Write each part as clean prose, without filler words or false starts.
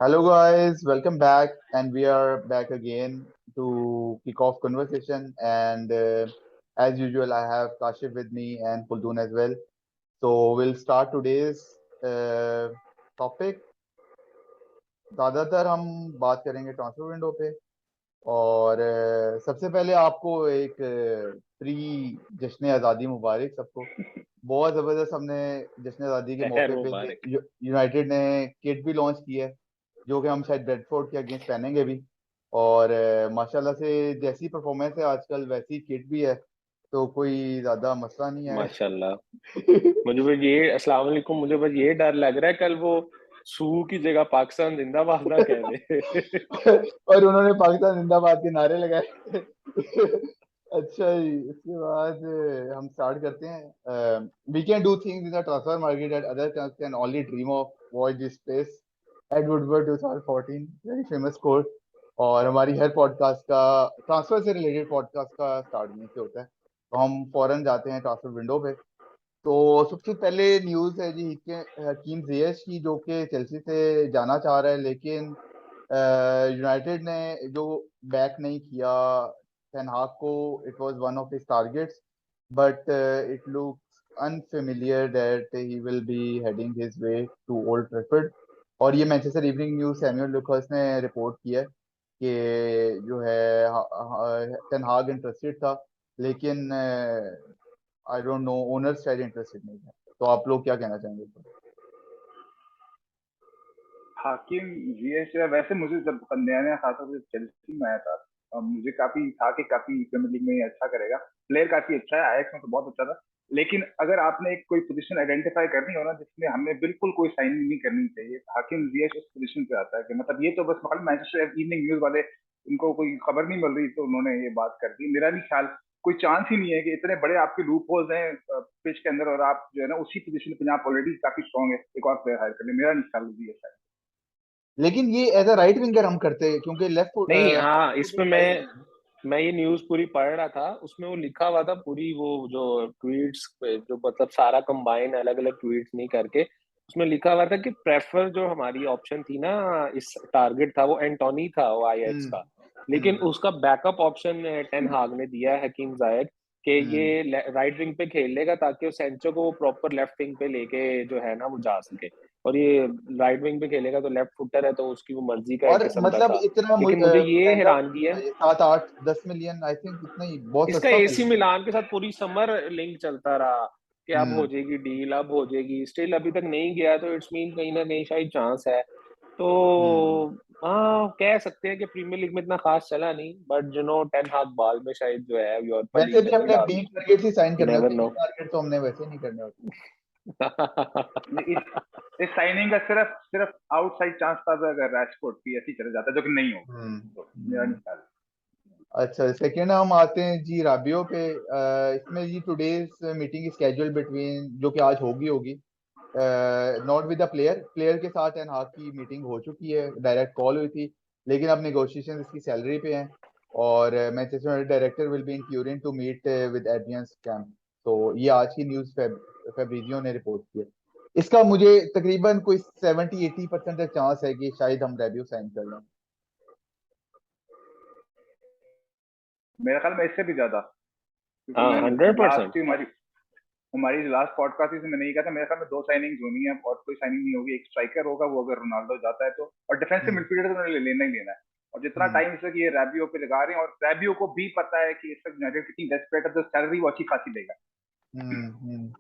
Hello guys, welcome back, and we are back again to kick off conversation. And as usual, I have Kashif with me and Pultun as well. So we'll start today's uh, topic. ज़्यादातर हम बात करेंगे transfer window पे और सबसे पहले आपको एक प्री जश्न आज़ादी मुबारक सबको। बहुत ज़बरदस्त हमने जश्न आज़ादी के खैर मौके पे मुबारक। यूनाइटेड ने किट भी लॉन्च की है, जो कि हम शायद ब्रेडफोर्ड के अगेंस्ट पहनेंगे भी। और माशाल्लाह से जैसी परफॉर्मेंस है आजकल वैसी किट भी है, तो कोई ज़्यादा मसला नहीं है। माशाल्लाह। मुझे बस ये अस्सलाम वालेकुम, मुझे बस ये डर लग रहा है कल वो सू की जगह पाकिस्तान जिंदाबाद ना कह दे। और उन्होंने पाकिस्तान जिंदाबाद के नारे लगाए। अच्छा जी, इसके बाद हम स्टार्ट करते हैं। We can do things in the transfer market that other can only dream of, watch this space at Woodward 2014, very famous quote. और हमारी हर पॉडकास्ट का ट्रांसफर से रिलेटेड पॉडकास्ट का स्टार्ट यहीं से होता है, तो हम फौरन जाते हैं ट्रांसफर विंडो पे। तो सबसे पहले न्यूज़ है जी हकीम जियश की, जो कि चेल्सी से जाना चाह रहा है, लेकिन यूनाइटेड ने जो बैक नहीं किया टेन हाग को। It was one of his targets, but it looks unfamiliar that he will be heading his way to Old Trafford. और ये Manchester Evening News Samuel Lucas ने रिपोर्ट किया है कि जो है टेन हाग इंटरेस्टेड था, लेकिन आई डोंट नो, ओनर्स शायद इंटरेस्टेड नहीं है। तो आप लोग क्या कहना चाहेंगे इस पर? हाकिम जीएस वैसे मुझे जब नया नया खासा जब चेल्सी में आया था, मुझे काफी था कि काफी प्रीमियर लीग में अच्छा करेगा। प्लेयर काफी अच्छा है, आयक्स में तो बहुत अच्छा था। लेकिन अगर आपने एक कोई पोजीशन आइडेंटिफाई करनी हो ना जिसमें हमें बिल्कुल कोई साइनिंग नहीं करनी चाहिए, हाकिम जीएस उस पोजीशन पे आता है। कि मतलब ये तो बस मैनचेस्टर इवनिंग न्यूज वाले, उनको कोई खबर नहीं मिल रही तो उन्होंने ये बात कर दी। मेरा नहीं ख्याल, कोई चांस ही नहीं है कि इतने बड़े आपके लूप होल्स हैं पिच के अंदर और आप जो है ना उसी पोजीशन पे, आप ऑलरेडी काफी स्ट्रॉन्ग है, एक और प्लेयर हायर कर ले। मेरा नहीं ख्याल जीएस है। लेकिन ये एज अ राइट विंगर हम करते हैं, क्योंकि लेफ्ट नहीं, हाँ, फुट इसमें साइड है। मैं ये न्यूज़ पूरी पढ़ रहा था, उसमें वो लिखा हुआ था पूरी, वो जो ट्वीट्स पे जो मतलब सारा कंबाइन अलग-अलग ट्वीट्स नहीं करके, उसमें लिखा हुआ था कि प्रेफर जो हमारी ऑप्शन थी ना, इस टारगेट था वो एंटोनी था, वो आईएक्स हम्म का। लेकिन हम्म उसका बैकअप ऑप्शन टेन हाग ने दिया है हकीम ज़ियश कि हम्म ये राइट विंग पे खेल लेगा ताकि वो सेंचो को प्रॉपर लेफ्ट विंग पे लेके जो है ना वो जा सके। और ये राइट विंग पे खेलेगा तो लेफ्ट फुटर है, तो उसकी वो मर्जी का एक और किस्म का मतलब था। इतना लेकिन मुझे ये महंगा भी नहीं हैरानगी है, था ये, 7 8 10 मिलियन, आई थिंक इतना ही बहुत इसका सस्ता था एसी ये। मिलान के साथ पूरी समर लिंक चलता रहा कि अब हो हम्म जाएगी डील, अब हो जाएगी, स्टिल अभी तक नहीं गया, तो इट्स मीन कहीं ना कहीं शायद चांस है। तो हम्म हाँ, कह सकते हैं कि प्रीमियर लीग में इतना खास चला नहीं, बट जो नो टेन हाग बाद में शायद जो है यूरोपा वैसे लीग भी में नहीं हमने डाल बी दे। टारगेट ही साइन यू करने नेवर होते हैं, ए नो। टारगेट तो हमने वैसे नहीं करने होते। इस साइनिंग का सिर्फ सिर्फ आउटसाइड चांस था अगर रैशफोर्ड पीएसजी चले जाता, जो कि नहीं होगा। तो मेरा नहीं हम्म। ख्याल। अच्छा, सेकेंड हम आते हैं जी राबियो पे। इसमें जी टुडेज मीटिंग स्केड्यूल बिटवीन, जो कि आज होगी होगी, not with the player, player के साथ एन हाग की मीटिंग हो चुकी है, डायरेक्ट कॉल हुई थी, लेकिन अब नेगोशिएशन इसकी सैलरी पे हैं। और Manchester United director will be in Turin to meet with Adrian Camp. तो ये आज की न्यूज़ फेब्रिजियो ने रिपोर्ट की है। इसका मुझे तकरीबन कोई 70 80% तक चांस है कि शायद हम रेबियो साइन कर लें। मेरे ख्याल में इससे भी ज्यादा, क्योंकि हाँ, मैं 100%। लास्ट हमारी हमारी लास्ट पॉडकास्ट से मैंने ये कहा था, मेरे ख्याल में दो साइनिंग होनी है और कोई साइनिंग नहीं होगी। एक स्ट्राइकर होगा, वो अगर रोनाल्डो जाता है तो, और डिफेंसिव हम्म मिडफील्डर तो उन्हें लेना ही लेना है। और जितना हम्म टाइम इस वक्त ये रैबियो पे लगा रहे हैं, और रैबियो को भी पता है कि इस वक्त यूनाइटेड कितनी डेस्परेट है, तो सैलरी वो अच्छी खासी देगा। हम्म।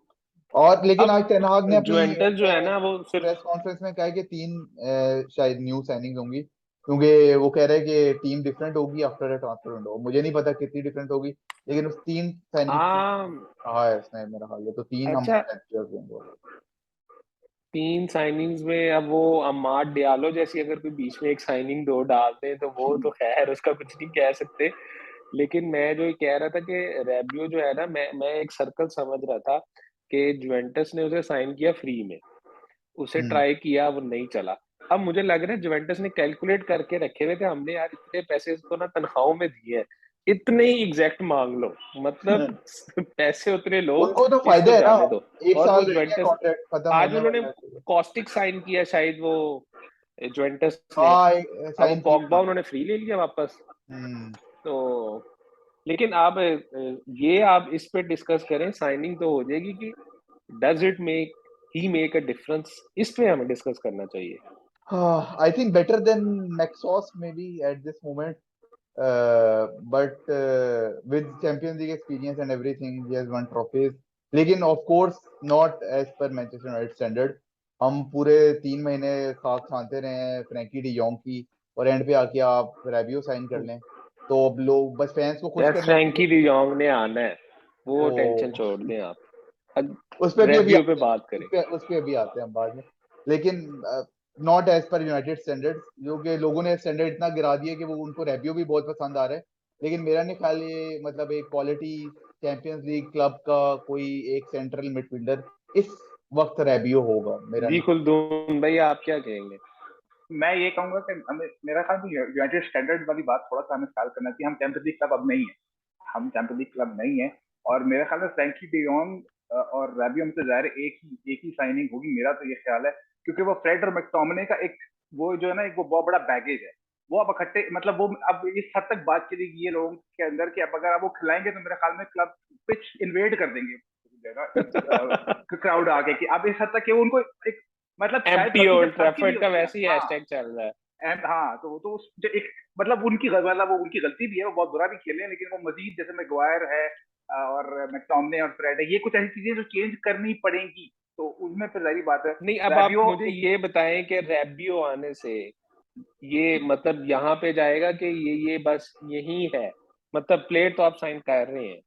और लेकिन आज अब टेन हाग ने अपनी जुवेंटस जो है ना वो सिर्फ, प्रेस कॉन्फ्रेंस में कहा है कि तीन शायद न्यू साइनिंग होंगी, क्योंकि वो कह रहे हैं कि टीम डिफरेंट होगी आफ्टर अ ट्रांसफर विंडो। मुझे नहीं पता कितनी डिफरेंट होगी, लेकिन उस तीन साइनिंग में हाँ, कहा है उसने, मेरा हाल है तो तीन हम अच्छा, कंसिडर करेंगे। तीन साइनिंग्स में अब वो अमाद डियालो जैसी अगर कोई बीच में एक साइनिंग दो डाल दे तो वो तो खैर उसका कुछ नहीं कह सकते। लेकिन मैं जो ये कह रहा था कि रेबियो जो है ना, मैं एक सर्कल समझ रहा था कि जुवेंटस ने उसे साइन किया फ्री में, उसे हम्म ट्राई किया, वो नहीं चला। अब मुझे लग रहा है जुवेंटस ने कैलकुलेट करके रखे हुए थे, हमने यार इतने पैसे इसको ना तनख्वाहों में दिए हैं, इतने ही एग्जैक्ट मांग लो, मतलब पैसे उतने लो, उनको तो इसको फायदा है ना, जाने दो। एक और वो साल रह गया जुवेंटस कॉन्ट्रैक्ट खत्म आज होने उन्होंने वाला है तो। कॉस्टिक साइन किया शायद वो, जुवेंटस ने। हाँ अब वो साइन पॉगबा किया। उन्होंने फ्री ले लिया वापस। हम्म। तो लेकिन आप ये आप इस पे डिस्कस करें, साइनिंग तो हो जाएगी कि does it make a difference, इस पे हमें डिस्कस करना चाहिए। I think better than Maxos maybe at this moment. But with Champions League experience and everything, he has won trophies. लेकिन of course not as per Manchester United standard. हम पूरे 3 महीने साथ छानते रहे हैं फ्रैंकी डी जॉन्ग की, और एंड पे आके आप रैबियो साइन कर लें, तो अब लोग बस फैंस को खुश यार करने के फ्रैंकी लिए। डी जॉन्ग ने आना है, वो टेंशन तो छोड़ दें आप, अब उस पे भी अभी रेबियो पे आते हैं, बात करें। उस पे अभी आते हैं हम बाद में। लेकिन not as per United standards, जो कि लोगों ने स्टैंडर्ड इतना गिरा दिया कि वो उनको रेबियो भी बहुत पसंद आ रहा है। लेकिन मेरा नहीं ख्याल ये मतलब एक क्वालिटी चैंपियंस लीग क्लब का कोई एक सेंट्रल मिडफील्डर इस वक्त रेबियो होगा, मेरा जी नहीं। कुलदून भाई आप क्या कहेंगे? मैं ये कहूंगा कि हमें, मेरा ख्याल में यूनाइटेड स्टैंडर्ड वाली बात थोड़ा सा हमें ख्याल करना चाहिए। हम चैंपियंस लीग क्लब अब नहीं है, हम चैंपियंस लीग क्लब नहीं है। और मेरे ख्याल में फ्रैंकी डी जॉन्ग और रैबियो में से जाहिर है एक ही साइनिंग होगी, मेरा तो ये ख्याल है। क्योंकि वो फ्रेड और मैकटोमिने का एक वो जो है ना, एक वो बहुत बड़ा बैगेज है। वो अब इकट्ठे, मतलब वो अब इस हद तक बात चलेगी ये लोगों के अंदर कि अब अगर आप वो खिलाएंगे तो मेरे ख्याल में क्लब पिच इन्वेड कर देंगे क्राउड आके, कि अब इस हद तक कि वो उनको एक, मतलब शायद एम्प्टी गलती ओल्ड जब सबकी भी ट्रैफर्ड का होती है ना। वैसे ही हाँ, हैशटैग चल रहा है। एंड हाँ, तो जो एक, मतलब मतलब वो उनकी गलती भी है, वो बहुत बुरा भी खेले हैं, लेकिन वो मजीद जैसे मैगवायर है और मैकटोमिने और फ्रेड है, ये कुछ ऐसी चीजें जो चेंज करनी पड़ेंगी। तो उसमें फिर जाहिर बात है नहीं अब आप रैबियो मुझे एक, ये बताएं कि रेबियो आने से ये मतलब यहाँ पे जाएगा कि ये बस यही है, मतलब प्लेयर तो आप साइन कर रहे हैं।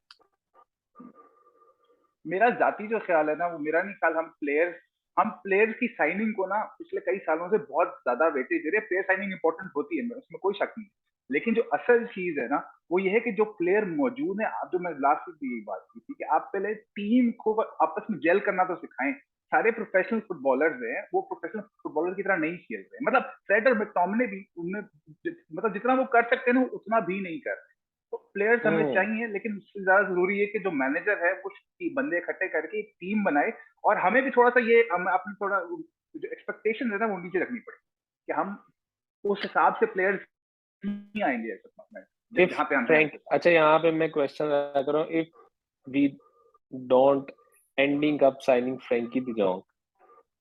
मेरा जाती जो ख्याल है ना, वो मेरा नहीं ख्याल, हम प्लेयर्स की साइनिंग को ना पिछले कई सालों से बहुत ज्यादा वेटेज दे रहे हैं। प्लेयर साइनिंग इंपॉर्टेंट होती है, उसमें कोई शक नहीं, लेकिन जो असल चीज है ना, वो ये है कि जो प्लेयर मौजूद है, जो मैं लास्ट वीक भी यही बात की थी कि आप पहले टीम को आपस में जेल करना तो सिखाएं। सारे प्रोफेशनल फुटबॉलर्स हैं, वो प्रोफेशनल फुटबॉलर की तरह नहीं खेल रहे, मतलब फ्रेड और मैकटोमिने भी उनमें मतलब जितना वो कर सकते हैं ना, उतना भी नहीं कर रहे। तो प्लेयर्स हमें हम्म। चाहिए, लेकिन उससे ज्यादा जरूरी है कि जो मैनेजर है वो बंदे इकट्ठे करके एक टीम बनाए। और हमें भी थोड़ा सा ये, हम अपनी थोड़ा जो एक्सपेक्टेशन है ना, वो नीचे रखनी पड़े कि हम उस हिसाब से प्लेयर्स नहीं आएंगे इफ जहाँ पे हम हैं। फ्रैंक, अच्छा यहाँ पे मैं क्वेश्चन कर रहा हूँ, if we don't ending up signing Frenkie de Jong,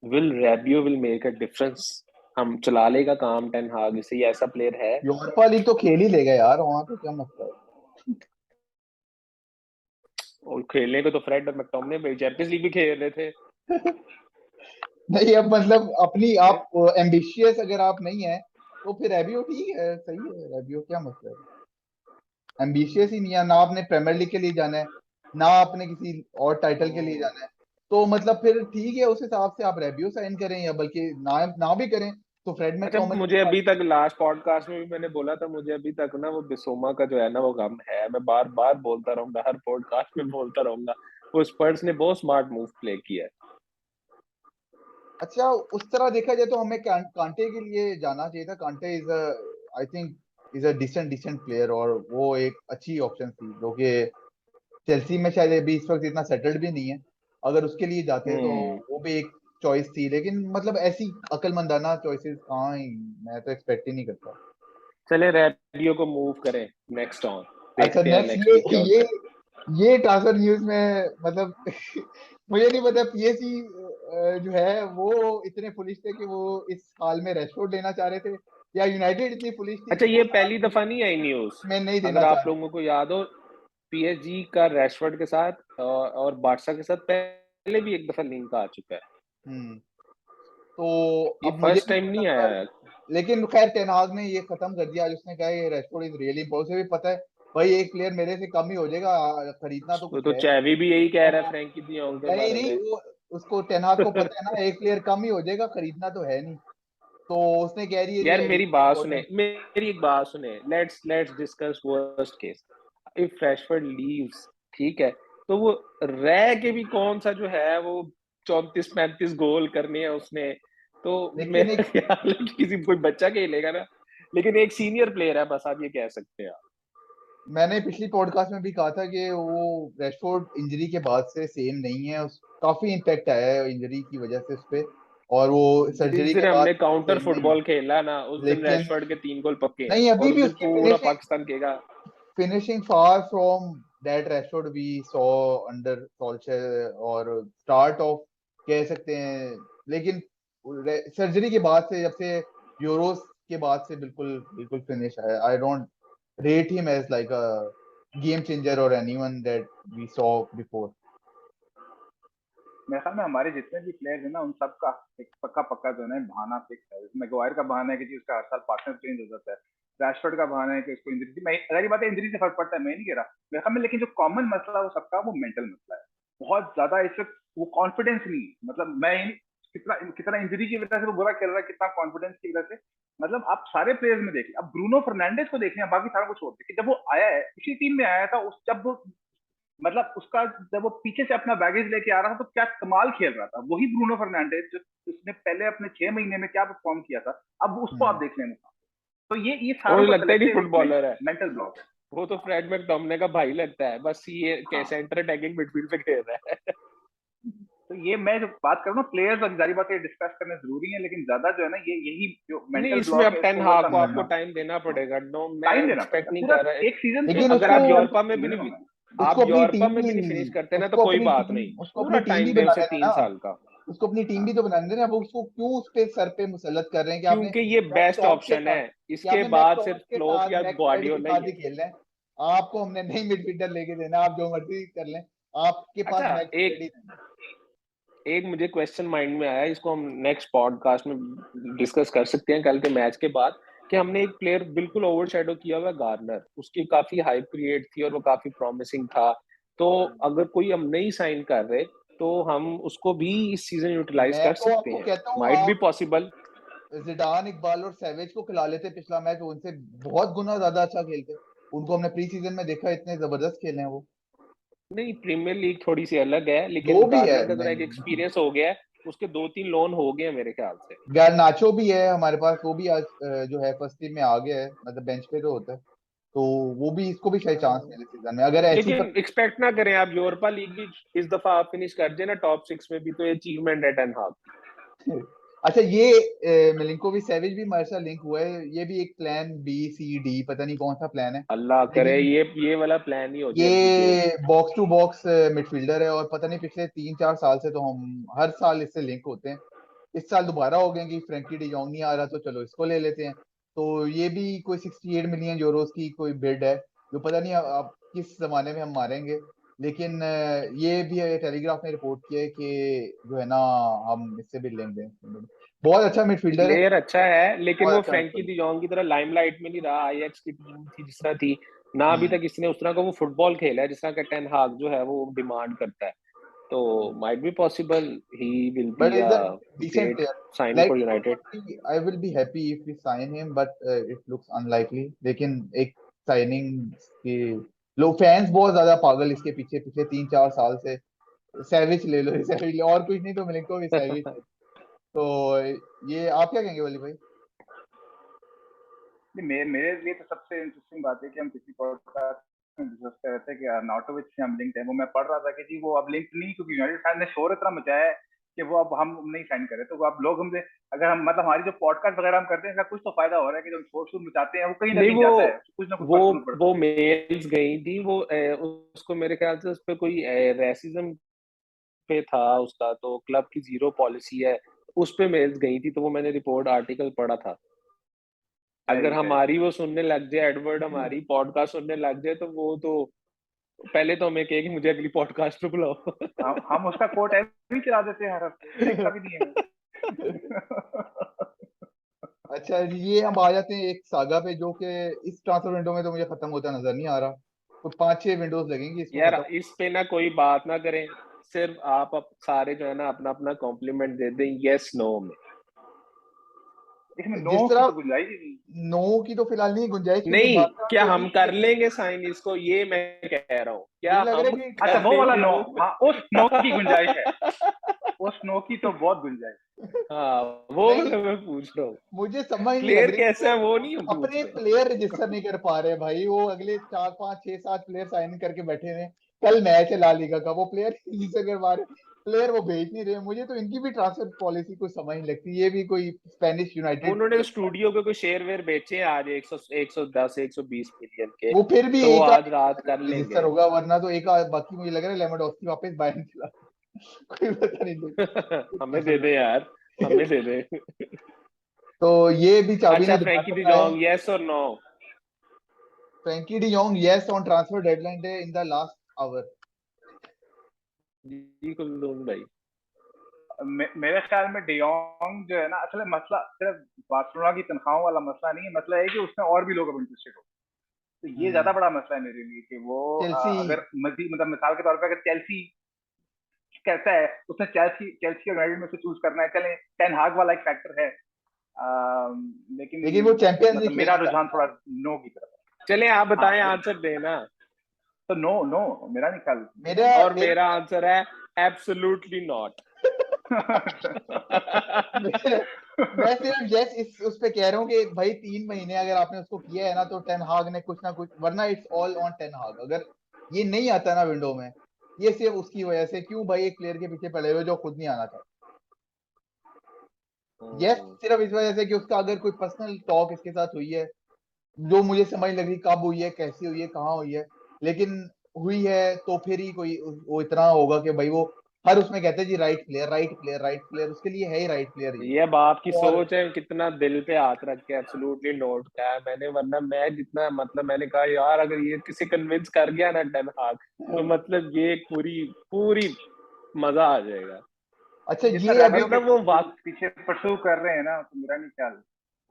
will Rabiot will make a difference? हम चला लेगा काम टेन हाग से, ये ऐसा प्लेयर है? यूरोपा लीग तो खेल ही लेगा यार, वहां पे क्या मसला और खेलने को तो फ्रेड और मैकटोमिने चैंपियंस लीग भी खेल रहे थे। है। नहीं अब मतलब अपनी आप एम्बिशियस अगर आप नहीं है तो फिर रेबियो ठीक है, सही है, रेबियो क्या मसला है। एम्बिशियस ही नहीं है ना, आपने प्रीमियर लीग के लिए जाना है ना आपने किसी और टाइटल के लिए जाना है, तो मतलब फिर ठीक है, उस हिसाब से आप रेबियो साइन करें, या बल्कि ना ना भी करें तो फ्रेड अच्छा मैकटोमिनी मुझे निकाल। अभी तक लास्ट पॉडकास्ट में भी मैंने बोला था, मुझे अभी तक ना वो बिसोमा का जो है ना वो गम है, मैं बार बार बोलता रहूंगा, हर पॉडकास्ट में बोलता रहूंगा। वो स्पर्स ने बहुत स्मार्ट मूव प्ले किया है। अच्छा उस तरह देखा जाए तो हमें कांटे के लिए जाना चाहिए था। Conte is I think is a decent decent player, और वो एक अच्छी ऑप्शन थी जो कि चेल्सी में शायद अभी इस वक्त इतना सेटल्ड भी नहीं है। अगर उसके लिए जाते तो हम्म। वो भी एक चॉइस थी, लेकिन मतलब ऐसी अकलमंदाना चॉइसेस कहाँ ही, मैं तो एक्सपेक्ट ही नहीं करता। चले रेडियो को मूव करें, नेक्स्ट ऑन, अच्छा देखते हैं नेक्स्ट, नेक्स्ट वीक क्या होता है। ये ट्रांसफर न्यूज में मतलब मुझे नहीं पता पीएसजी जो है वो इतने फुलिश थे कि वो इस साल में रैशफोर्ड लेना चाह रहे थे, या यूनाइटेड इतनी फुलिश थी अच्छा कि वो ये पहली दफा नहीं आई न्यूज, में नहीं अगर देना चाह आप रहे। लोगों को याद हो, पीएसजी का रैशफोर्ड के साथ और बारसा के साथ पहले भी एक दफा लिंक आ चुका है, हम्म। तो ये अब मुझे फर्स्ट नहीं टाइम पता नहीं पर, आया है। लेकिन खैर टेन हाग ने ये खत्म कर दिया आज, उसने कहा ये रेशफोर्ड इज रियली इंपॉर्टेंट, उसे भी पता है भाई एक प्लेयर मेरे से कम ही हो जाएगा, खरीदना तो वो कुछ तो है नहीं। चैवी भी यही कह रहा है तो फ्रैंकी डी जॉन्ग के नहीं बारे नहीं में। वो, उसको टेन हाग को पता है ना एक प्लेयर कम ही हो जाएगा, खरीदना तो है नहीं। तो उसने कह रही है यार ये मेरी रियली बात सुने, इंपॉर्टेंट। मेरी एक बात सुने, let's discuss worst case, if Rashford leaves, ठीक है, तो वो रह के भी कौन सा जो है वो 34-35 गोल करने हैं उसने, तो लेकिन मेरा एक, ख्याल है कि किसी कोई बच्चा खेलेगा ना, लेकिन एक सीनियर प्लेयर है, बस आप ये कह सकते हैं। मैंने पिछली पॉडकास्ट में भी कहा था कि वो रेशफोर्ड इंजरी के बाद से सेम नहीं है, काफी इम्पैक्ट आया है इंजरी की वजह से उस पे। और वो जिस सर्जरी दिन के बाद हमने काउंटर खेलना ही फुटबॉल है। खेला ना, उस दिन लेकिन रैशफोर्ड के 3 गोल पक्के, नहीं, अभी और उस भी दिन उसकी पूरा पाकिस्तान केगा। finishing far from that Rashford we saw under Solskjaer और start of कह सकते हैं, लेकिन सर्जरी के बाद से, जब से यूरोस के बाद से बिल्कुल बिल्कुल फिनिश है। I don't rate him as like a game changer or anyone that we saw before. मेरे ख्याल में हमारे जितने भी प्लेयर्स हैं ना, उन सब का एक पक्का जो है ना बहाना फिक्स है। मैगवायर का बहाना है कि जी उसका हर साल पार्टनर चेंज हो जाता है। रैशफोर्ड का बहाना है कि उसको इंजरी थी। मैं अगर बात है इंजरी से फर्क पड़ता है, मैं नहीं कह रहा मेरे ख्याल में, लेकिन जो कॉमन मसला है वो सबका वो मेंटल मसला है। बहुत ज्यादा इस वक्त वो कॉन्फिडेंस नहीं है। मतलब मैं कितना कितना इंजरी की वजह से वो बुरा खेल रहा है, कितना कॉन्फिडेंस की वजह से। मतलब आप सारे प्लेयर्स में देखिए, अब ब्रूनो फर्नांडिस को देखिए, बाकी सारा कुछ छोड़ दे कि जब वो आया है इसी टीम में आया था, उस जब वो मतलब उसका जब वो पीछे से अपना बैगेज लेके आ रहा था तो क्या कमाल खेल रहा था। वही ब्रूनो फर्नांडिस जो उसने पहले अपने 6 महीने में क्या परफॉर्म किया था, अब उसको आप देख लेना। तो ये और सारों का लगता है नहीं कलेक्टिव फुटबॉलर है, मेंटल ब्लॉक है। वो तो फ्रेड मैकटोमिने का भाई लगता है, बस ये सेंटर अटैकिंग मिडफील्ड पे खेल रहा है। तो ये मैं जो बात कर रहा हूँ प्लेयर्स, जारी बात है डिस्कस करने जरूरी है, लेकिन ज्यादा जो है ना यही जो नहीं, मेंटल इसमें ब्लॉक अब है टेन इसको हाग ओवरकम को आपको करना टाइम देना पड़ेगा। नो, मैं टाइम देना एक्सपेक्ट पड़ेगा। नहीं पूरा कर रहा। एक सीजन लेकिन अगर आप उसको यूरोपा में भी नहीं, मिनिमम है। आप उसको अपनी यूरोपा टीम में भी भी नहीं फिनिश करते ना तो उसको कोई अपनी बात टीम नहीं, उसको पूरा अपनी टीम टाइम भी दे उसे बनाने दें 3 ना। साल का। उसको अपनी टीम भी तो बनाने दें। अब उसको क्यों उस पे सर पे मुसल्लत कर रहे हैं कि आपने क्योंकि ये बेस्ट मैकटॉम के ऑप्शन साथ, है, इसके बाद सिर्फ क्लोप या मैकटॉम के ग्वार्डियोला ही साथ ही है। खेलना है। आपको हमने नई मिडफील्डर लेके देना, आप जो मर्जी कर लें, आपके पास अच्छा, मैक एक मुझे क्वेश्चन माइंड में आया, इसको हम नेक्स्ट पॉडकास्ट में डिस्कस कर सकते हैं कल के मैच के बाद, कि हमने एक प्लेयर बिल्कुल ओवरशैडो किया हुआ गार्नर, उसकी काफी हाइप क्रिएट थी और वो काफी प्रॉमिसिंग था। तो अगर कोई हम नहीं साइन कर रहे तो हम उसको भी इस सीजन यूटिलाइज मैं कर तो सकते आपको हैं, कहता हूँ, माइट बी आप पॉसिबल। जिडान, इकबाल और सैवेज को खिला लेते पिछला मैच, उनसे बहुत गुना ज्यादा अच्छा खेलते। उनको हमने प्री सीजन में देखा, इतने जबरदस्त खेले हैं वो। नहीं, प्रीमियर लीग थोड़ी सी अलग है, लेकिन वो भी है, गार्नर का जरा एक नहीं एक्सपीरियंस हो गया है, उसके 2-3 लोन हो गए हैं मेरे ख्याल से। गारनाचो भी है हमारे पास, वो भी आज जो है फर्स्ट टीम में आ गया है, मतलब बेंच पे तो होता है। तो वो भी, इसको भी शायद चांस मिले सीजन में, अगर ऐसी लेकिन एक्सपेक्ट ना करें आप यूरोपा लीग भी इस दफा आप फिनिश कर देना टॉप 6 में भी, तो अचीवमेंट है टेन हाग की। अच्छा, ये मिलिंकोविच सेविच भी हमारे साथ लिंक हुआ है। ये भी एक प्लान बी सी डी, पता नहीं कौन सा प्लान है, अल्लाह करे लेकिन ये वाला प्लान ही हो जाए अब की केयर। ये बॉक्स टू बॉक्स मिडफील्डर है, और पता नहीं पिछले 3-4 साल से तो हम हर साल इससे लिंक होते हैं। इस साल दोबारा हो गए कि फ्रैंकी डी जॉन्ग नहीं आ रहा, तो चलो इसको ले लेते हैं। तो ये भी कोई 68 मिलियन यूरोस की कोई बिड है, जो पता नहीं अब किस जमाने में हम मारेंगे। लेकिन ये भी टेलीग्राफ ने रिपोर्ट किया है कि जो है ना, हम इससे भी लेंगे। बहुत अच्छा मिडफील्डर है, प्लेयर अच्छा है, लेकिन बहुत वो अच्छा फ्रैंकी मिडफील्डर। डी जॉन्ग की तरह लाइमलाइट में नहीं रहा। आईएक्स की टीम थी जिस तरह थी ना, अभी हम्म तक इसने उस तरह का वो फुटबॉल खेला है जिस तरह का टेन हाग जो है वो डिमांड करता है। तो might be possible he will but be he's a a decent great player. Signing Like for I United. would be, I will be happy if we sign him, but it looks unlikely. लेकिन एक signing की लोग, fans बहुत ज्यादा पागल इसके पीछे, पिछले 3-4 साल से। सैविच ले लो, सैविच ले, और कुछ नहीं तो मिलिंकोविच सैविच। तो ये आप क्या कहेंगे वली भाई? मेरे लिए तो सबसे इंटरेस्टिंग बात है कि हम किसी पॉडकास्ट में डिस्कस कर रहे थे कि आर्नौटोविच से हम लिंक्ड है। वो मैं पढ़ रहा था कि जी वो अब लिंक्ड नहीं, क्योंकि यूनाइटेड फैन ने शोर इतना मचाया है कि वो अब हम नहीं साइन करें। तो अब लोग हमसे, अगर हम मतलब हमारी जो पॉडकास्ट वगैरह हम करते हैं इसका कुछ तो फायदा हो रहा है कि जो शोर शोर मचाते हैं वो कहीं ना नहीं, कहीं जाता है, कुछ ना कुछ वो पर्सनल पड़ता वो है। मेल्स गई थी वो उसको मेरे ख्याल से उस पे कोई रेसिज्म पे था उसका, तो क्लब की जीरो पॉलिसी है, उस पे मेल्स गई थी, तो वो मैंने रिपोर्ट आर्टिकल पढ़ा था। अगर वेरी वेरी हमारी वो सुनने लग जाए, एडवर्ड हमारी पॉडकास्ट सुनने लग जाए, तो वो तो पहले तो हमें कहे कि मुझे अगली पॉडकास्ट पे बुलाओ। हम उसका कोट ऐसे ही चला देते हैं हर हफ्ते, देखता भी नहीं है। अच्छा जी, ये हम आ जाते हैं एक सागा पे, जो कि इस ट्रांसफर विंडो में तो मुझे खत्म होता नजर नहीं आ रहा। तो 5-6 विंडोज लगेंगी इसको यार खत्म। इस पे ना कोई बात ना करें, सिर्फ आप सारे जो है ना अपना अपना कॉम्प्लीमेंट दे दें यस नो में। इसमें नो जिस की तरह तो गुंजाइश ही नहीं। नो की तो फिलहाल नहीं गुंजाइश, क्योंकि नहीं, बारका क्या जो भी हम कर लेंगे साइन इसको, ये मैं कह रहा हूँ, क्या मुझे लग रहा हम है कि अच्छा कर वो वाला लेंगे नो, वो। हाँ उस नो की गुंजाइश है, उस नो की तो बहुत गुंजाइश। हाँ, वो नहीं, मैं पूछ रहा हूँ, मुझे समझ नहीं लग प्लेयर रही कैसे वो है वो नहीं हम पूछ अपने रहे। प्लेयर रजिस्टर नहीं कर पा रहे भाई। वो अगले 4-5-6-7 प्लेयर साइन करके बैठे हैं, कल मैच है ला लीगा का, वो प्लेयर से अगर मारे प्लेयर वो भेज नहीं रहे। मुझे तो इनकी भी ट्रांसफर पॉलिसी कुछ समझ नहीं लगती। ये भी कोई स्पेनिश यूनाइटेड, उन्होंने स्टूडियो के कोई शेयर वेयर बेचे हैं आज 110 120 मिलियन के, वो फिर भी तो वो एक आज रात कर रजिस्टर लेंगे। होगा, वरना तो एक बाकी मुझे लग रहा है लेवेंडोस्की वापस बायर्न चला कोई पता नहीं हमें दे दे यार, हमें दे दे। तो ये भी चाबी अच्छा, ने दिमाग फ्रैंकी डी लगाया है। जॉन्ग, यस और no? Frenkie de Jong yes on transfer deadline day in the last hour. जी कुलदूम भाई। मेरे ख्याल में डियोंग जो है ना, असल में मसला सिर्फ बार्सिलोना की तनख्वाहों वाला मसला नहीं है, मसला है कि उसमें और भी लोग अब इंटरेस्टेड हो। तो ये ज्यादा बड़ा मसला है मेरे लिए कि वो चेल्सी, अगर मजीद मतलब मिसाल के तौर पे अगर चेल्सी कैसा है, उसने चेल्सी चेल्सी और यूनाइटेड में से चूज करना है, चले टेन हाग वाला एक फैक्टर है, लेकिन लेकिन वो चैंपियंस लीग मतलब मेरा खेलना था। रुझान थोड़ा नो की तरफ है। चले आप बताएं, हाँ, आंसर देना। तो नो नो मेरा नहीं ख्याल। मेरा और मेरा मेरा आंसर है एब्सोल्युटली नॉट। मैं मैं सिर्फ यस इस उस पे कह रहा हूँ कि भाई 3 महीने अगर आपने उसको किया है ना, तो टेन हाग ने कुछ ना कुछ, वरना इट्स ऑल ऑन टेन हाग। अगर ये नहीं आता ना विंडो में, ये सिर्फ उसकी वजह से। क्यों भाई एक प्लेयर के पीछे पड़े हुए जो खुद नहीं आना था। यस सिर्फ इस वजह से कि उसका अगर कोई पर्सनल टॉक इसके साथ हुई है, जो मुझे समझ लग रही कब हुई है, कैसी हुई है, कहाँ हुई है, लेकिन हुई है, तो फिर ही कोई वो इतना होगा कि भाई वो हर उसमें कहते हैं जी right player right player right player, उसके लिए है ही राइट प्लेयर ही। ये बाप की और सोच है, कितना दिल पे हाथ रख के एब्सोल्युटली नोट किया है मैंने। वरना मैं जितना मतलब मैंने कहा यार, अगर ये किसी कन्विंस कर गया ना टेन हाग, तो मतलब ये पूरी पूरी मजा आ जाएगा। अच्छा जितना ये अभी रेवेलो के मतलब वो वाक पीछे परसू कर रहे हैं ना, तो मेरा नहीं ख्याल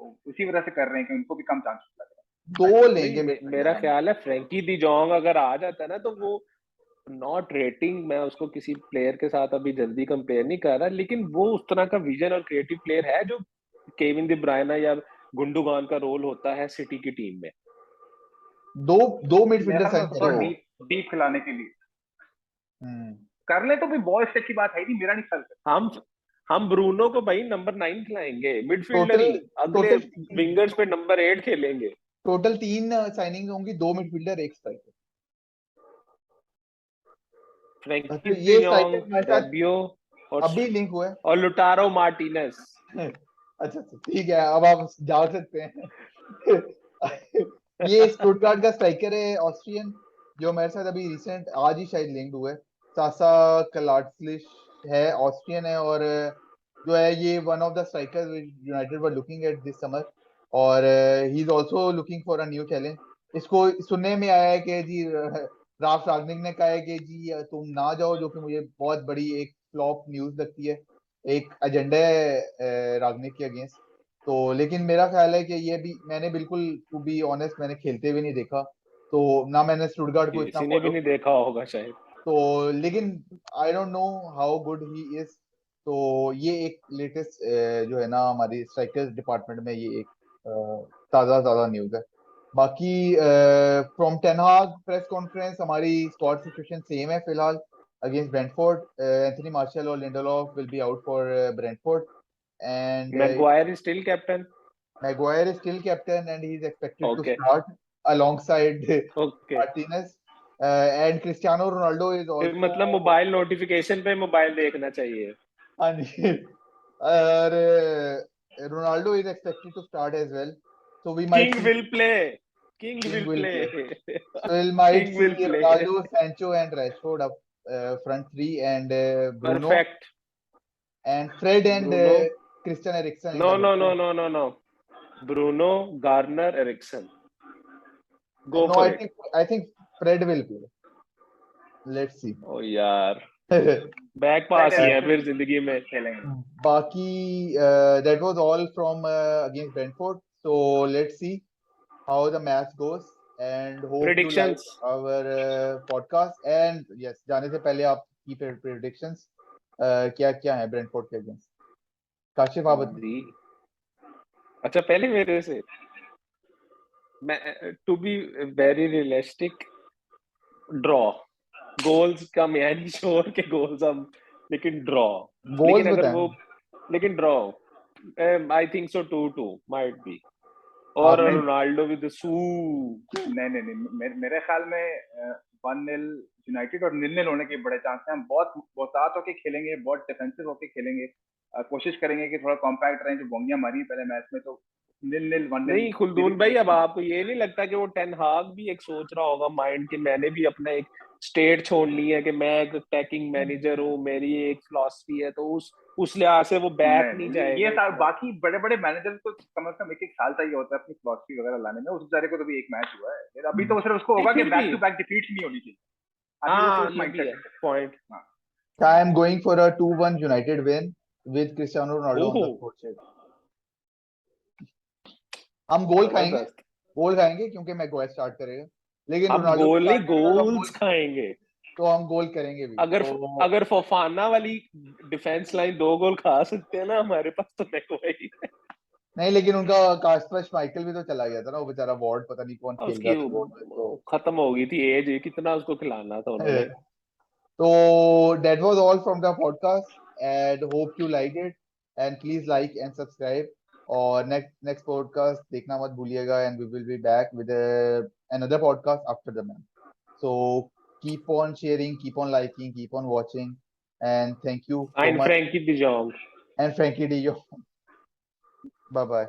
वो उसी वजह से कर रहे हैं कि उनको भी कम चांस लग रहा दो नहीं, लेंगे मेरा मिडफील्डर हम। ख्याल है फ्रैंकी डी जॉन्ग अगर आ जाता है ना, तो वो नॉट रेटिंग, मैं उसको किसी प्लेयर के साथ अभी जल्दी कंपेयर नहीं कर रहा, लेकिन वो उस तरह का विजन और क्रिएटिव प्लेयर है जो केविन दी ब्रायना या गुंडोगान का रोल होता है सिटी की टीम में। दो दो है। मेरे मिडफील्डर ख्याल में साइन उसको थोड़ा तो करेंगे। डीप डीप खिलाने के लिए हम्म। कर ले तो भी बॉल स्टेक की बात है ही नहीं, मेरा नहीं ख्याल। हम हम ब्रूनो को भाई नंबर 9 खिलाएंगे, मिडफील्डर टोटल ही, अगले टोटल विंगर्स पे नंबर 8 खेलेंगे। टोटल 3 साइनिंग होंगी, 2 मिडफील्डर एक स्ट्राइकर। फ्रैंकी तो डी ये स्ट्राइकर जॉन्ग, हमारे साथ रेबियो और अभी लिंक हुआ है। और लुटारो मार्टिनेज। अच्छा अच्छा ठीक है, अब आप जा सकते हैं। ये स्टुटगार्ट का स्ट्राइकर है, ऑस्ट्रियन, जो मेरे साथ अभी रिसेंट आज ही शायद लिंक्ड हुआ है। सासा कलाट्सलिश है, ऑस्ट्रियन है, और जो है ये one of the striker United were looking at this summer. और he is also looking for a new challenge. इसको सुनने में आया है कि जी राफ रागनिक ने कहा है कि जी तुम ना जाओ, जो कि मुझे बहुत बड़ी एक फ्लॉप न्यूज लगती है। एक एजेंडा है रागनिक के अगेंस्ट। तो लेकिन मेरा ख्याल है कि ये भी मैंने बिल्कुल टू बी ऑनेस्ट मैंने खेलते हुए नहीं देखा, तो ना मैंने स्टुटगार्ट को इतना किसी ने भी फॉलो नहीं किया। देखा होगा शायद। तो लेकिन I don't know how good he is. तो ये एक लेटेस्ट जो है ना हमारी स्ट्राइकर्स डिपार्टमेंट में ये एक ताजा ताजा न्यूज है। बाकी फ्रॉम टेन हाग प्रेस कॉन्फ्रेंस हमारी स्क्वाड सिचुएशन सेम है फिलहाल अगेंस्ट ब्रेंटफोर्ड। एंथनी मार्शल और Lindelof will be out for Brentford, and Maguire is still captain. Maguire is still captain and he is expected to okay start alongside okay. Martinez. And Cristiano Ronaldo is फिर also, मतलब mobile notification पे mobile देखना चाहिए। हाँ जी, और Ronaldo is expected to start as well. So we might King see will play, King King will will play, play. So we might King see will play. Ronaldo, Sancho and Rashford up front three, and Bruno perfect. and Fred and Bruno, Christian Eriksen in no the no no middle. No no no, Bruno, Garner, Eriksen, go No, for I it. think I think Fred will play. Let's see. ओ यार, back Fred पास ही है Ericsson फिर जिंदगी में। खेलेंगे। Baki, that was all from against Brentford. So let's see how the match goes and hope you like predictions. our podcast. And yes, जाने से पहले आप की predictions क्या क्या है ब्रेंटफोर्ड के अगेंस्ट? काशिफ आप बताइए। जी, अच्छा पहले मेरे से, मैं to be very realistic, draw. Goals का मैं नहीं श्योर के गोल्स हम, लेकिन ड्रॉ। गोल्स लेकिन अगर बताएं। वो, लेकिन draw, I think so 2-2 might be, और आपने रोनाल्डो विद सू। नहीं नहीं नहीं, मेरे ख्याल में 1-0 यूनाइटेड और 0-0 होने के बड़े चांस हैं। हम बहुत बहुतात होके खेलेंगे, बहुत डिफेंसिव होके खेलेंगे, कोशिश करेंगे कि थोड़ा कॉम्पैक्ट रहें, जो बोंगियां मारी हैं पहले मैच में, तो 0-0 1-0 नहीं खुलदून भाई, अब आपको ये नहीं लगता कि वो टेन हाग भी एक सोच रहा होगा माइंड कि मैंने भी अपना एक स्टेट छोड़ ली है कि मैं एक अटैकिंग मैनेजर हूँ, मेरी एक फिलॉसफी है, तो उस लिहाज से वो बैक नहीं जाएगा ये इतना। बाकी बड़े बड़े मैनेजर को कम से कम एक साल चाहिए होता है अपनी फिलॉसफी वगैरह लाने में। उस बेचारे को तो भी एक मैच हुआ है, फिर अभी तो सिर्फ उसको नहीं, होगा कि फिर बैक भी टू बैक डिफीट नहीं होनी चाहिए। अभी वो हाँ, उस ये भी माइंडसेट है में है। पॉइंट। हाँ, I am going for a 2-1 United win with Cristiano Ronaldo on the oh score sheet. हम गोल खाएंगे, जबरदस्त। गोल खाएंगे क्योंकि मैगवायर स्टार्ट करेगा, लेकिन अब रोनाल्डो गोल नहीं, स्टार्ट करेगा तो हम गोल्स खाएंगे। हम गोल करेंगे भी। अगर तो अगर फोफाना वाली डिफेंस लाइन 2 गोल खा सकते हैं ना, हमारे पास तो मैगवायर है। नहीं, लेकिन उनका कास्पर माइकल भी तो चला गया था ना, वो बेचारा वार्ड पता नहीं कौन खेल उसकी रहा था गोल में, तो खत्म हो गई थी एज, कितना उसको खिलाना था उन्होंने। so that was all from the podcast and hope you liked it and please like and subscribe और next podcast देखना मत भूलिएगा and we will be back with another podcast after the match. So keep on sharing, keep on liking, keep on watching and thank you so and much Frankie de Jong. and Frankie D. Bye bye.